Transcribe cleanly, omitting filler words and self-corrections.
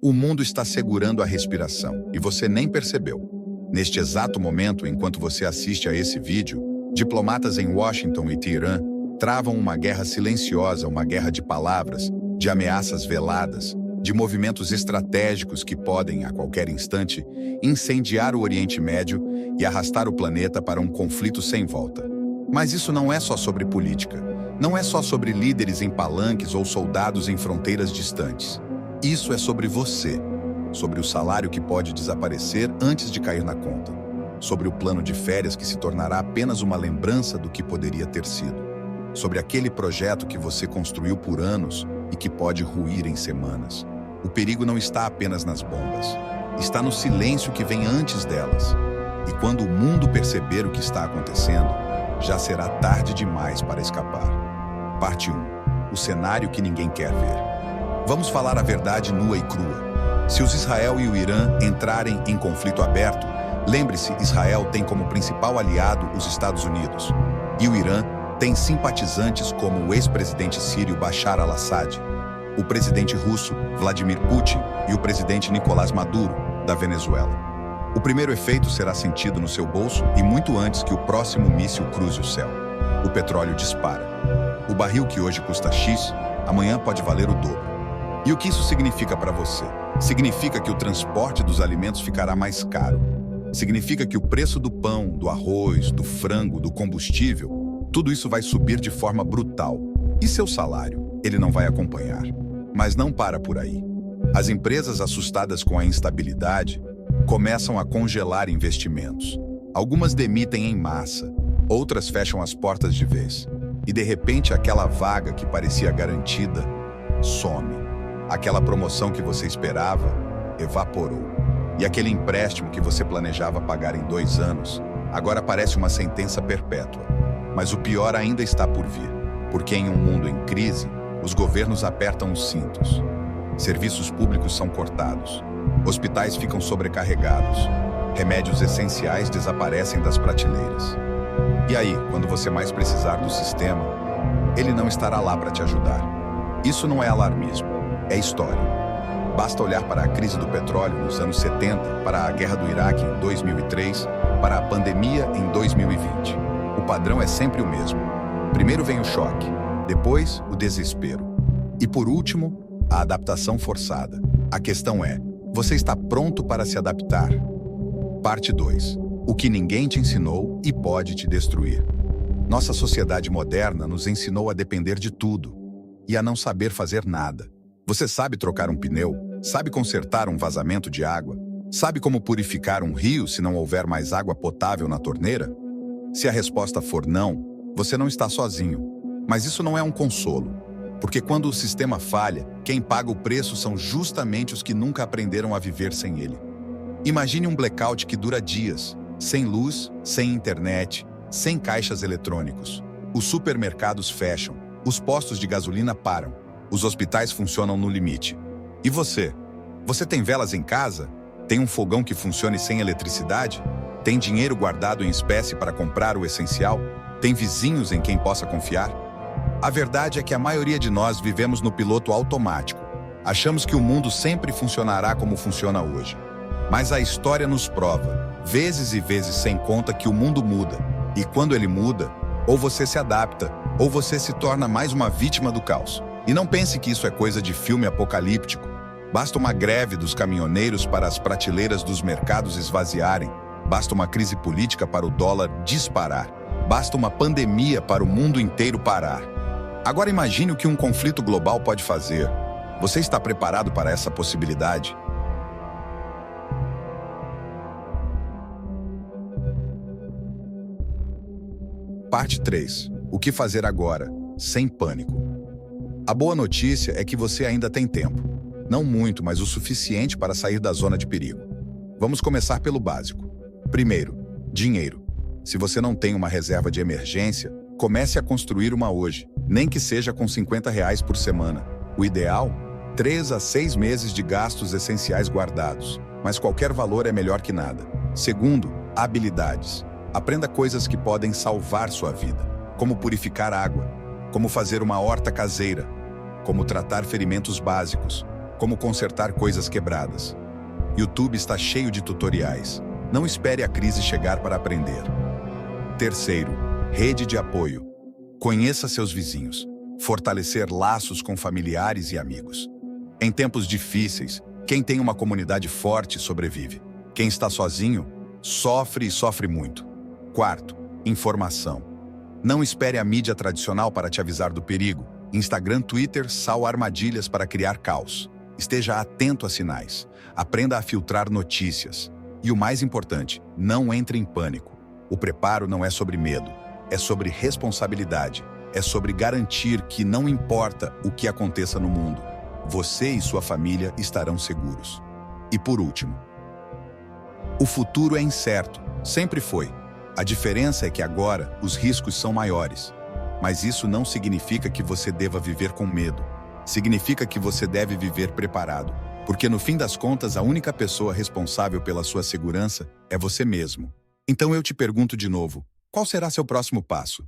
O mundo está segurando a respiração e você nem percebeu. Neste exato momento, enquanto você assiste a esse vídeo, diplomatas em Washington e Teherã travam uma guerra silenciosa, uma guerra de palavras, de ameaças veladas, de movimentos estratégicos que podem, a qualquer instante, incendiar o Oriente Médio e arrastar o planeta para um conflito sem volta. Mas isso não é só sobre política. Não é só sobre líderes em palanques ou soldados em fronteiras distantes. Isso é sobre você, sobre o salário que pode desaparecer antes de cair na conta, sobre o plano de férias que se tornará apenas uma lembrança do que poderia ter sido, sobre aquele projeto que você construiu por anos e que pode ruir em semanas. O perigo não está apenas nas bombas, está no silêncio que vem antes delas. E quando o mundo perceber o que está acontecendo, já será tarde demais para escapar. Parte 1. O cenário que ninguém quer ver. Vamos falar a verdade nua e crua. Se os Israel e o Irã entrarem em conflito aberto, lembre-se, Israel tem como principal aliado os Estados Unidos. E o Irã tem simpatizantes como o ex-presidente sírio Bashar al-Assad, o presidente russo Vladimir Putin e o presidente Nicolás Maduro, da Venezuela. O primeiro efeito será sentido no seu bolso e muito antes que o próximo míssil cruze o céu. O petróleo dispara. O barril que hoje custa X, amanhã pode valer o dobro. E o que isso significa para você? Significa que o transporte dos alimentos ficará mais caro. Significa que o preço do pão, do arroz, do frango, do combustível, tudo isso vai subir de forma brutal. E seu salário? Ele não vai acompanhar. Mas não para por aí. As empresas assustadas com a instabilidade começam a congelar investimentos. Algumas demitem em massa, outras fecham as portas de vez. E de repente aquela vaga que parecia garantida some. Aquela promoção que você esperava evaporou. E aquele empréstimo que você planejava pagar em 2 anos, agora parece uma sentença perpétua. Mas o pior ainda está por vir, porque em um mundo em crise, os governos apertam os cintos. Serviços públicos são cortados. Hospitais ficam sobrecarregados. Remédios essenciais desaparecem das prateleiras. E aí, quando você mais precisar do sistema, ele não estará lá para te ajudar. Isso não é alarmismo. É história. Basta olhar para a crise do petróleo nos anos 70, para a guerra do Iraque em 2003, para a pandemia em 2020. O padrão é sempre o mesmo. Primeiro vem o choque, depois o desespero. E por último, a adaptação forçada. A questão é, você está pronto para se adaptar? Parte 2. O que ninguém te ensinou e pode te destruir. Nossa sociedade moderna nos ensinou a depender de tudo e a não saber fazer nada. Você sabe trocar um pneu? Sabe consertar um vazamento de água? Sabe como purificar um rio se não houver mais água potável na torneira? Se a resposta for não, você não está sozinho. Mas isso não é um consolo. Porque quando o sistema falha, quem paga o preço são justamente os que nunca aprenderam a viver sem ele. Imagine um blackout que dura dias, sem luz, sem internet, sem caixas eletrônicos. Os supermercados fecham, os postos de gasolina param. Os hospitais funcionam no limite. E você? Você tem velas em casa? Tem um fogão que funcione sem eletricidade? Tem dinheiro guardado em espécie para comprar o essencial? Tem vizinhos em quem possa confiar? A verdade é que a maioria de nós vivemos no piloto automático. Achamos que o mundo sempre funcionará como funciona hoje. Mas a história nos prova, vezes e vezes sem conta, que o mundo muda. E quando ele muda, ou você se adapta, ou você se torna mais uma vítima do caos. E não pense que isso é coisa de filme apocalíptico. Basta uma greve dos caminhoneiros para as prateleiras dos mercados esvaziarem. Basta uma crise política para o dólar disparar. Basta uma pandemia para o mundo inteiro parar. Agora imagine o que um conflito global pode fazer. Você está preparado para essa possibilidade? Parte 3. O que fazer agora, sem pânico? A boa notícia é que você ainda tem tempo. Não muito, mas o suficiente para sair da zona de perigo. Vamos começar pelo básico. Primeiro, dinheiro. Se você não tem uma reserva de emergência, comece a construir uma hoje, nem que seja com R$ 50 por semana. O ideal? 3 a 6 meses de gastos essenciais guardados, mas qualquer valor é melhor que nada. Segundo, habilidades. Aprenda coisas que podem salvar sua vida, como purificar água, como fazer uma horta caseira, como tratar ferimentos básicos, como consertar coisas quebradas. YouTube está cheio de tutoriais. Não espere a crise chegar para aprender. Terceiro, rede de apoio. Conheça seus vizinhos. Fortalecer laços com familiares e amigos. Em tempos difíceis, quem tem uma comunidade forte sobrevive. Quem está sozinho, sofre e sofre muito. Quarto, informação. Não espere a mídia tradicional para te avisar do perigo. Instagram, Twitter são armadilhas para criar caos. Esteja atento a sinais. Aprenda a filtrar notícias. E o mais importante, não entre em pânico. O preparo não é sobre medo, é sobre responsabilidade. É sobre garantir que não importa o que aconteça no mundo, você e sua família estarão seguros. E por último, o futuro é incerto, sempre foi. A diferença é que agora os riscos são maiores. Mas isso não significa que você deva viver com medo. Significa que você deve viver preparado. Porque no fim das contas, a única pessoa responsável pela sua segurança é você mesmo. Então eu te pergunto de novo, qual será seu próximo passo?